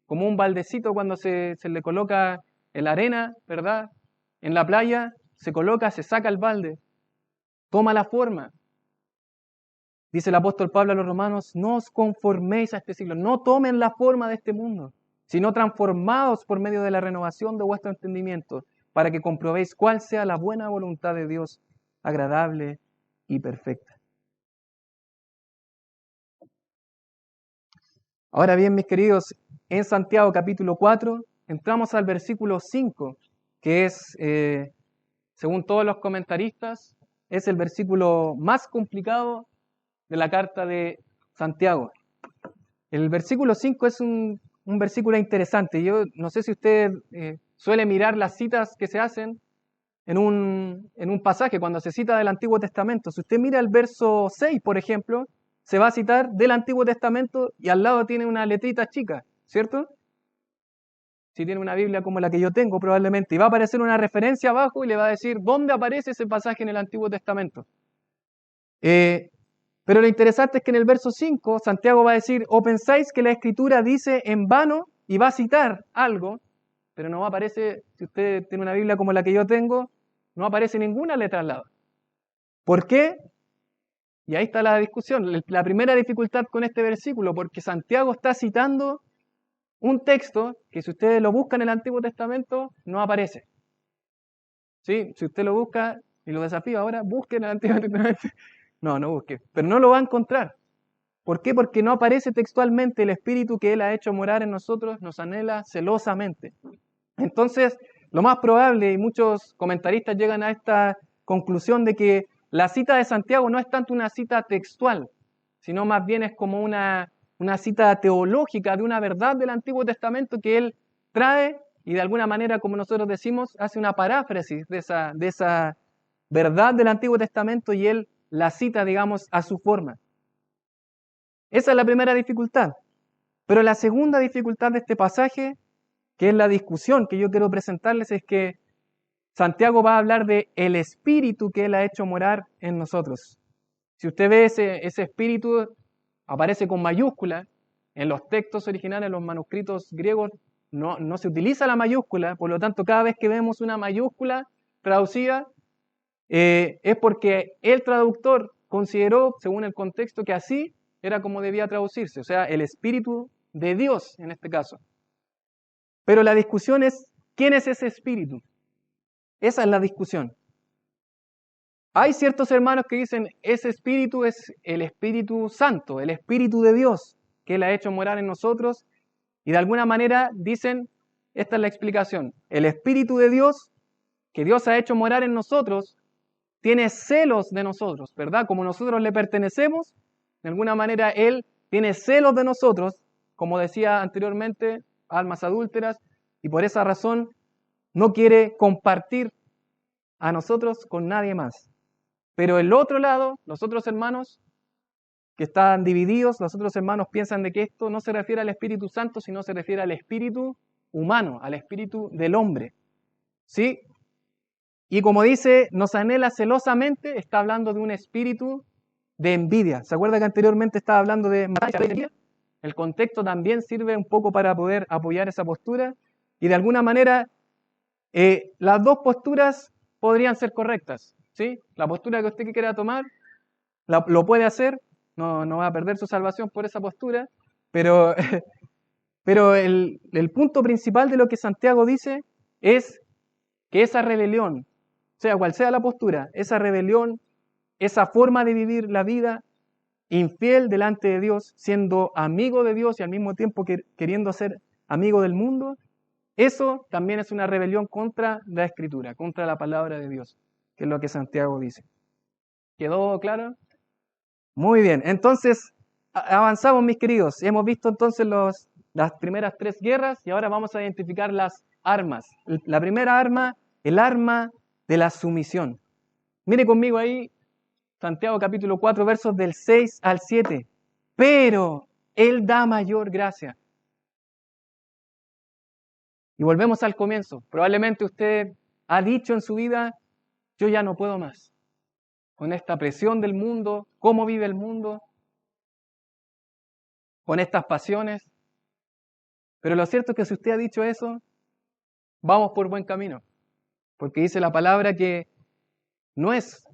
Como un baldecito cuando se le coloca la arena, ¿verdad? En la playa, se coloca, se saca el balde, toma la forma. Dice el apóstol Pablo a los romanos, no os conforméis a este siglo, no tomen la forma de este mundo, sino transformados por medio de la renovación de vuestro entendimiento, para que comprobéis cuál sea la buena voluntad de Dios, agradable y perfecta. Ahora bien, mis queridos, en Santiago capítulo 4, entramos al versículo 5, que es, según todos los comentaristas, es el versículo más complicado de la carta de Santiago. El versículo 5 es un versículo interesante. Yo no sé si usted suele mirar las citas que se hacen en un pasaje, cuando se cita del Antiguo Testamento. Si usted mira el verso 6, por ejemplo, se va a citar del Antiguo Testamento y al lado tiene una letrita chica, ¿cierto? Si tiene una Biblia como la que yo tengo, probablemente, y va a aparecer una referencia abajo y le va a decir dónde aparece ese pasaje en el Antiguo Testamento. Pero lo interesante es que en el verso 5, Santiago va a decir, o pensáis que la Escritura dice en vano, y va a citar algo, pero no aparece, si usted tiene una Biblia como la que yo tengo, no aparece ninguna letra al lado. ¿Por qué? Y ahí está la discusión, la primera dificultad con este versículo, porque Santiago está citando un texto que si ustedes lo buscan en el Antiguo Testamento, no aparece. ¿Sí? Si usted lo busca, y lo desafío ahora, busque en el Antiguo Testamento. No busque, pero no lo va a encontrar. ¿Por qué? Porque no aparece textualmente el Espíritu que Él ha hecho morar en nosotros, nos anhela celosamente. Entonces, lo más probable, y muchos comentaristas llegan a esta conclusión de que la cita de Santiago no es tanto una cita textual, sino más bien es como una cita teológica de una verdad del Antiguo Testamento que él trae y de alguna manera, como nosotros decimos, hace una paráfrasis de esa verdad del Antiguo Testamento y él la cita, digamos, a su forma. Esa es la primera dificultad. Pero la segunda dificultad de este pasaje, que es la discusión que yo quiero presentarles, es que Santiago va a hablar de el espíritu que Él ha hecho morar en nosotros. Si usted ve ese espíritu, aparece con mayúscula. En los textos originales, en los manuscritos griegos, no se utiliza la mayúscula, por lo tanto, cada vez que vemos una mayúscula traducida, es porque el traductor consideró, según el contexto, que así era como debía traducirse, o sea, el Espíritu de Dios en este caso. Pero la discusión es, ¿quién es ese Espíritu? Esa es la discusión. Hay ciertos hermanos que dicen, ese Espíritu es el Espíritu Santo, el Espíritu de Dios, que Él ha hecho morar en nosotros, y de alguna manera dicen, esta es la explicación, el Espíritu de Dios, que Dios ha hecho morar en nosotros, tiene celos de nosotros, ¿verdad? Como nosotros le pertenecemos, de alguna manera Él tiene celos de nosotros, como decía anteriormente, almas adúlteras, y por esa razón no quiere compartir a nosotros con nadie más. Pero el otro lado, los otros hermanos que están divididos, los otros hermanos piensan de que esto no se refiere al Espíritu Santo, sino se refiere al espíritu humano, al espíritu del hombre. ¿Sí? Y como dice, nos anhela celosamente, está hablando de un espíritu de envidia. ¿Se acuerda que anteriormente estaba hablando de envidia? El contexto también sirve un poco para poder apoyar esa postura. Y de alguna manera, las dos posturas podrían ser correctas. ¿Sí? La postura que usted quiera tomar, lo puede hacer, no va a perder su salvación por esa postura, pero el punto principal de lo que Santiago dice es que esa rebelión, sea cual sea la postura, esa rebelión, esa forma de vivir la vida infiel delante de Dios, siendo amigo de Dios y al mismo tiempo queriendo ser amigo del mundo, eso también es una rebelión contra la Escritura, contra la palabra de Dios, que es lo que Santiago dice. ¿Quedó claro? Muy bien, entonces avanzamos, mis queridos. Hemos visto entonces las primeras 3 guerras y ahora vamos a identificar las armas. La primera arma, el arma de la sumisión. Mire conmigo ahí, Santiago capítulo 4, versos del 6 al 7. Pero Él da mayor gracia. Y volvemos al comienzo. Probablemente usted ha dicho en su vida, yo ya no puedo más. Con esta presión del mundo, cómo vive el mundo, con estas pasiones. Pero lo cierto es que si usted ha dicho eso, vamos por buen camino. Porque dice la palabra que no es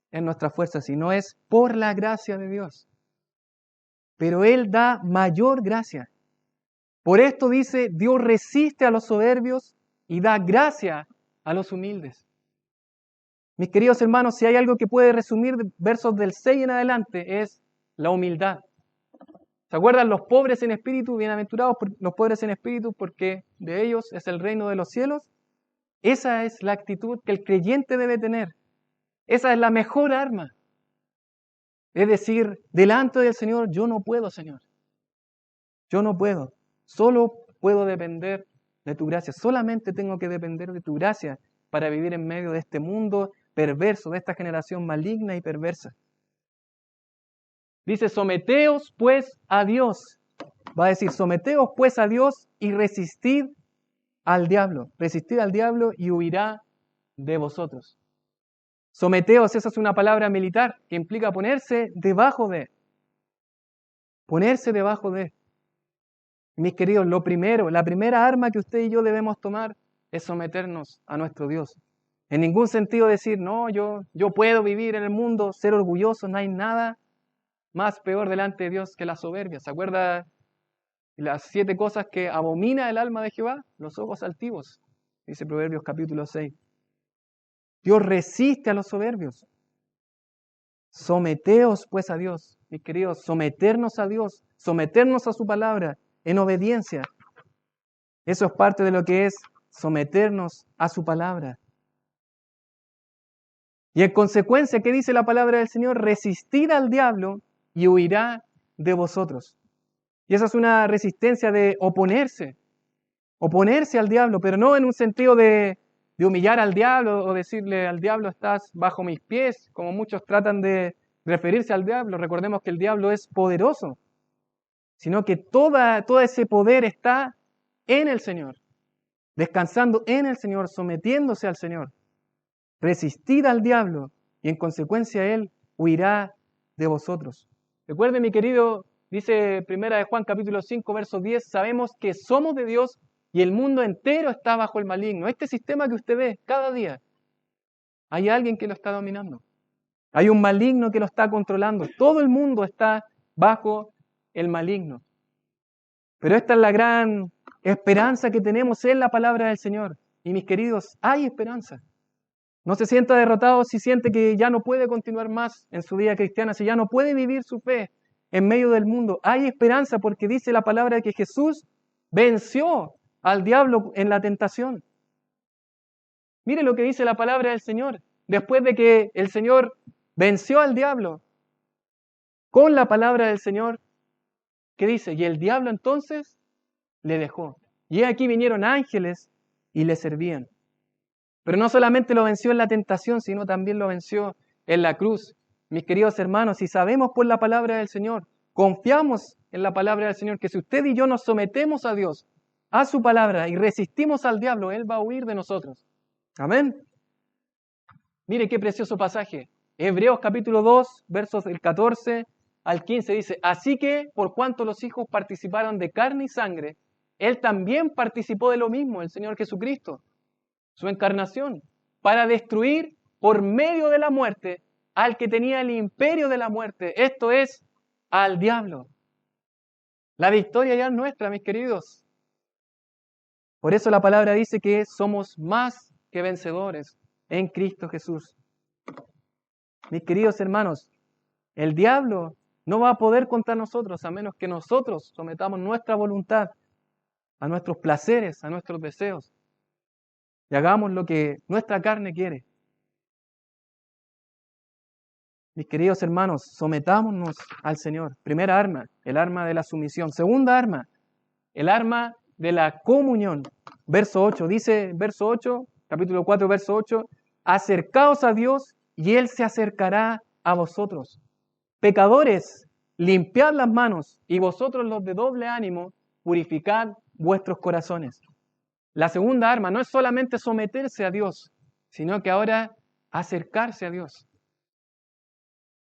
en nuestra fuerza, sino es por la gracia de Dios. Pero Él da mayor gracia. Por esto dice, Dios resiste a los soberbios y da gracia a los humildes. Mis queridos hermanos, si hay algo que puede resumir versos del 6 en adelante, es la humildad. ¿Se acuerdan los pobres en espíritu? Bienaventurados los pobres en espíritu, porque de ellos es el reino de los cielos. Esa es la actitud que el creyente debe tener. Esa es la mejor arma. Es decir, delante del Señor, yo no puedo, Señor. Yo no puedo. Solo puedo depender de tu gracia. Solamente tengo que depender de tu gracia para vivir en medio de este mundo perverso, de esta generación maligna y perversa. Dice, someteos pues a Dios. Va a decir, someteos pues a Dios y resistid al diablo. Resistid al diablo y huirá de vosotros. Someteos, esa es una palabra militar que implica ponerse debajo de. Ponerse debajo de. Mis queridos, la primera arma que usted y yo debemos tomar es someternos a nuestro Dios. En ningún sentido decir, no, yo puedo vivir en el mundo, ser orgulloso, no hay nada más peor delante de Dios que la soberbia. ¿Se acuerda las 7 cosas que abomina el alma de Jehová? Los ojos altivos, dice Proverbios capítulo 6. Dios resiste a los soberbios. Someteos pues a Dios, mis queridos, someternos a Dios, someternos a su palabra en obediencia. Eso es parte de lo que es someternos a su palabra. Y en consecuencia, ¿qué dice la palabra del Señor? Resistid al diablo y huirá de vosotros. Y esa es una resistencia de oponerse al diablo, pero no en un sentido de humillar al diablo o decirle al diablo estás bajo mis pies, como muchos tratan de referirse al diablo. Recordemos que el diablo es poderoso, sino que todo ese poder está en el Señor, descansando en el Señor, sometiéndose al Señor. Resistid al diablo y en consecuencia él huirá de vosotros. Recuerde, mi querido, dice 1 de Juan capítulo 5, verso 10, sabemos que somos de Dios y el mundo entero está bajo el maligno. Este sistema que usted ve cada día, hay alguien que lo está dominando. Hay un maligno que lo está controlando. Todo el mundo está bajo el maligno. Pero esta es la gran esperanza que tenemos en la palabra del Señor. Y mis queridos, hay esperanza. No se sienta derrotado si siente que ya no puede continuar más en su vida cristiana, si ya no puede vivir su fe en medio del mundo. Hay esperanza porque dice la palabra de que Jesús venció al diablo en la tentación. Mire lo que dice la palabra del Señor. Después de que el Señor venció al diablo con la palabra del Señor, ¿qué dice? Y el diablo entonces le dejó. Y aquí vinieron ángeles y le servían. Pero no solamente lo venció en la tentación, sino también lo venció en la cruz. Mis queridos hermanos, si sabemos por la palabra del Señor, confiamos en la palabra del Señor, que si usted y yo nos sometemos a Dios, a su palabra, y resistimos al diablo, Él va a huir de nosotros. Amén. Mire qué precioso pasaje. Hebreos capítulo 2, versos del 14 al 15 dice, así que por cuanto los hijos participaron de carne y sangre, Él también participó de lo mismo, el Señor Jesucristo, su encarnación, para destruir por medio de la muerte al que tenía el imperio de la muerte, esto es, al diablo. La victoria ya es nuestra, mis queridos. Por eso la palabra dice que somos más que vencedores en Cristo Jesús. Mis queridos hermanos, el diablo no va a poder contra nosotros a menos que nosotros sometamos nuestra voluntad a nuestros placeres, a nuestros deseos y hagamos lo que nuestra carne quiere. Mis queridos hermanos, sometámonos al Señor. Primera arma, el arma de la sumisión. Segunda arma, el arma de la comunión. Verso 8, dice, verso 8, capítulo 4, verso 8, acercaos a Dios y Él se acercará a vosotros. Pecadores, limpiad las manos y vosotros los de doble ánimo, purificad vuestros corazones. La segunda arma no es solamente someterse a Dios, sino que ahora acercarse a Dios.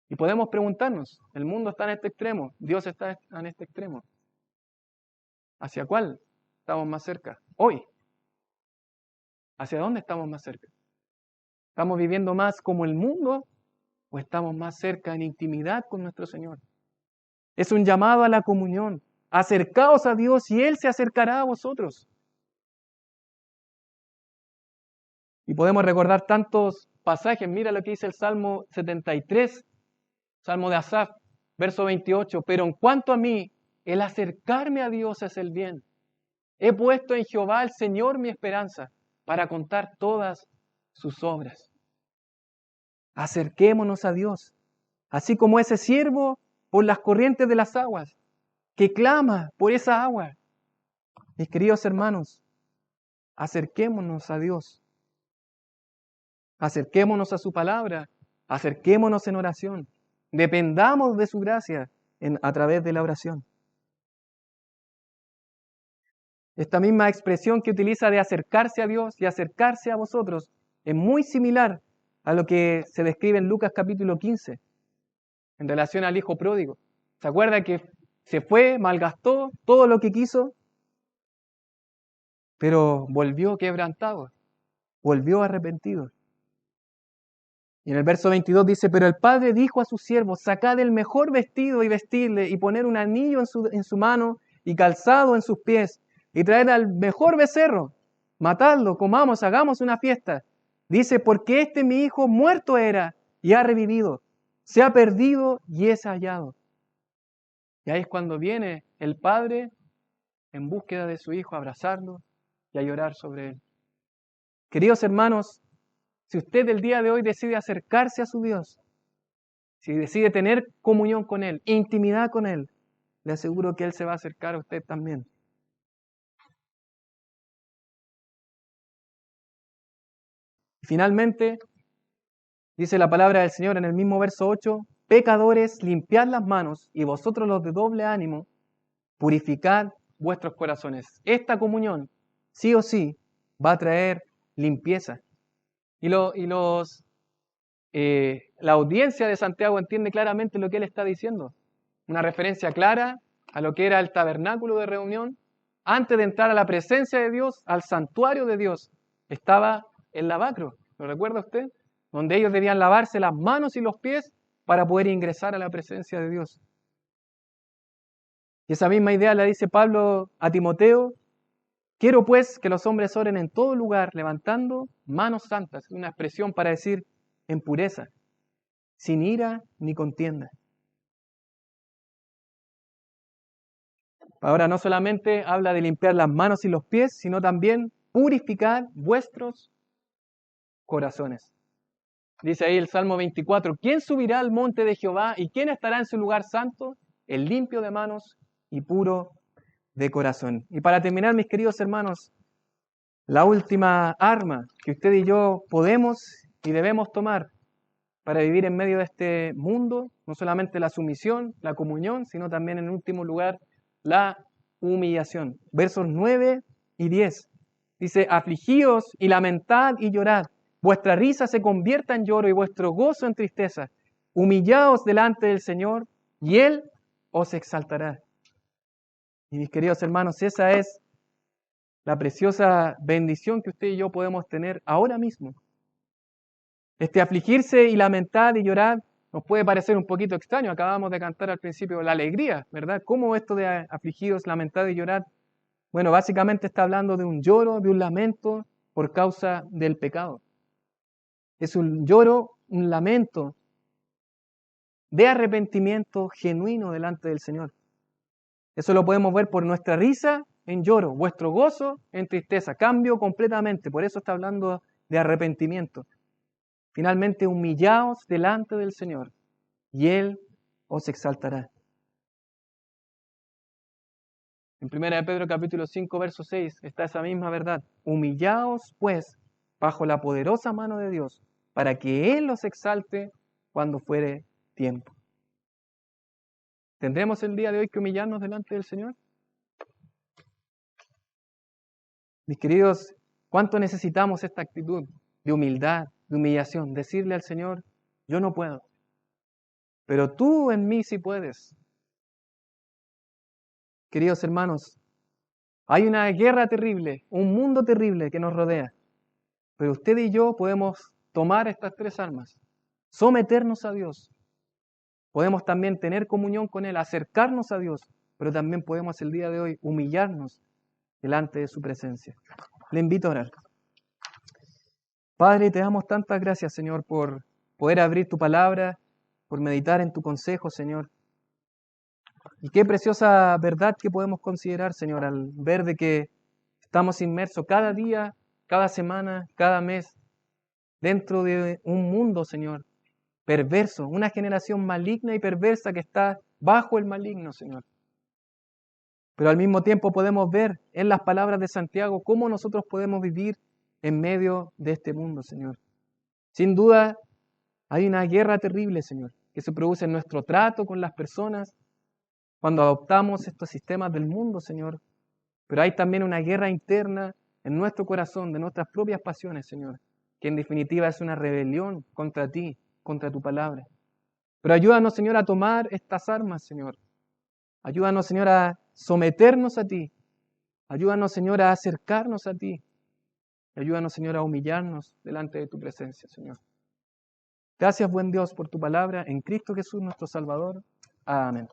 Y podemos preguntarnos, el mundo está en este extremo, Dios está en este extremo. ¿Hacia cuál estamos más cerca? Hoy. ¿Hacia dónde estamos más cerca? ¿Estamos viviendo más como el mundo o estamos más cerca en intimidad con nuestro Señor? Es un llamado a la comunión. Acercaos a Dios y Él se acercará a vosotros. Y podemos recordar tantos pasajes. Mira lo que dice el Salmo 73, Salmo de Asaf, verso 28. Pero en cuanto a mí, el acercarme a Dios es el bien. He puesto en Jehová el Señor mi esperanza para contar todas sus obras. Acerquémonos a Dios, así como ese siervo por las corrientes de las aguas, que clama por esa agua. Mis queridos hermanos, acerquémonos a Dios, acerquémonos a su palabra, acerquémonos en oración, dependamos de su gracia a través de la oración. Esta misma expresión que utiliza de acercarse a Dios y acercarse a vosotros es muy similar a lo que se describe en Lucas capítulo 15 en relación al hijo pródigo. ¿Se acuerda que se fue, malgastó todo lo que quiso, pero volvió quebrantado, volvió arrepentido? Y en el verso 22 dice, pero el padre dijo a sus siervos, sacad el mejor vestido y vestidle, y poner un anillo en su mano y calzado en sus pies, y traed al mejor becerro, matadlo, comamos, hagamos una fiesta. Dice, porque este mi hijo muerto era y ha revivido, se ha perdido y es hallado. Y ahí es cuando viene el padre en búsqueda de su hijo a abrazarlo y a llorar sobre él. Queridos hermanos, si usted el día de hoy decide acercarse a su Dios, si decide tener comunión con Él, intimidad con Él, le aseguro que Él se va a acercar a usted también. Finalmente, dice la palabra del Señor en el mismo verso 8, pecadores, limpiad las manos, y vosotros los de doble ánimo, purificad vuestros corazones. Esta comunión, sí o sí, va a traer limpieza. La audiencia de Santiago entiende claramente lo que él está diciendo. Una referencia clara a lo que era el tabernáculo de reunión. Antes de entrar a la presencia de Dios, al santuario de Dios, estaba el lavacro. ¿Lo recuerda usted? Donde ellos debían lavarse las manos y los pies para poder ingresar a la presencia de Dios. Y esa misma idea la dice Pablo a Timoteo. Quiero pues que los hombres oren en todo lugar, levantando manos santas. Una expresión para decir en pureza, sin ira ni contienda. Ahora no solamente habla de limpiar las manos y los pies, sino también purificar vuestros corazones. Dice ahí el Salmo 24, ¿quién subirá al monte de Jehová y quién estará en su lugar santo? El limpio de manos y puro de corazón. Y para terminar, mis queridos hermanos, la última arma que usted y yo podemos y debemos tomar para vivir en medio de este mundo, no solamente la sumisión, la comunión, sino también en último lugar la humillación. Versos 9 y 10. Dice, afligíos y lamentad y llorad, vuestra risa se convierta en lloro y vuestro gozo en tristeza. Humillaos delante del Señor y Él os exaltará. Y mis queridos hermanos, esa es la preciosa bendición que usted y yo podemos tener ahora mismo. Este afligirse y lamentar y llorar nos puede parecer un poquito extraño. Acabamos de cantar al principio la alegría, ¿verdad? ¿Cómo esto de afligidos, lamentar y llorar? Bueno, básicamente está hablando de un lloro, de un lamento por causa del pecado. Es un lloro, un lamento de arrepentimiento genuino delante del Señor. Eso lo podemos ver por nuestra risa en lloro, vuestro gozo en tristeza. Cambio completamente. Por eso está hablando de arrepentimiento. Finalmente, humillaos delante del Señor y Él os exaltará. En 1 Pedro capítulo 5, verso 6 está esa misma verdad. Humillaos, pues, bajo la poderosa mano de Dios, para que Él os exalte cuando fuere tiempo. ¿Tendremos el día de hoy que humillarnos delante del Señor? Mis queridos, ¿cuánto necesitamos esta actitud de humildad, de humillación? Decirle al Señor, yo no puedo, pero tú en mí sí puedes. Queridos hermanos, hay una guerra terrible, un mundo terrible que nos rodea, pero usted y yo podemos tomar estas tres armas, someternos a Dios, podemos también tener comunión con Él, acercarnos a Dios, pero también podemos el día de hoy humillarnos delante de su presencia. Le invito a orar. Padre, te damos tantas gracias, Señor, por poder abrir tu palabra, por meditar en tu consejo, Señor. Y qué preciosa verdad que podemos considerar, Señor, al ver de que estamos inmersos cada día, cada semana, cada mes, dentro de un mundo, Señor, perverso, una generación maligna y perversa que está bajo el maligno, Señor. Pero al mismo tiempo podemos ver en las palabras de Santiago cómo nosotros podemos vivir en medio de este mundo, Señor. Sin duda, hay una guerra terrible, Señor, que se produce en nuestro trato con las personas cuando adoptamos estos sistemas del mundo, Señor. Pero hay también una guerra interna en nuestro corazón, de nuestras propias pasiones, Señor, que en definitiva es una rebelión contra ti, contra tu palabra. Pero ayúdanos, Señor, a tomar estas armas, Señor. Ayúdanos, Señor, a someternos a ti. Ayúdanos, Señor, a acercarnos a ti. Ayúdanos, Señor, a humillarnos delante de tu presencia, Señor. Gracias, buen Dios, por tu palabra en Cristo Jesús, nuestro Salvador. Amén.